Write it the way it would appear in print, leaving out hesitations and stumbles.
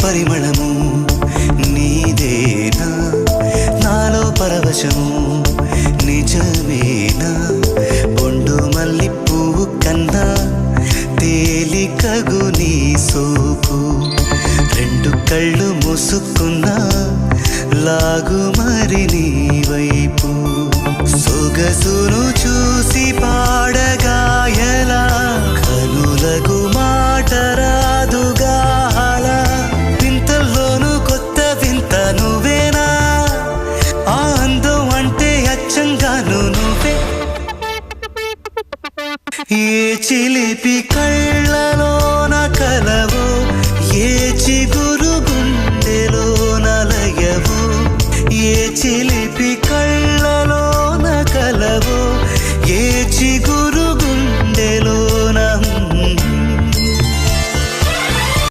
పరిమళము నీదేనా నాలో పరవశము నిజమేనా బొండు మల్లి పువ్వు కన్నా తేలికగు నీ సోకు రెండు కళ్ళు మూసుకున్నా లాగు మరి నీ వైపు సొగసును చూసి పాడగా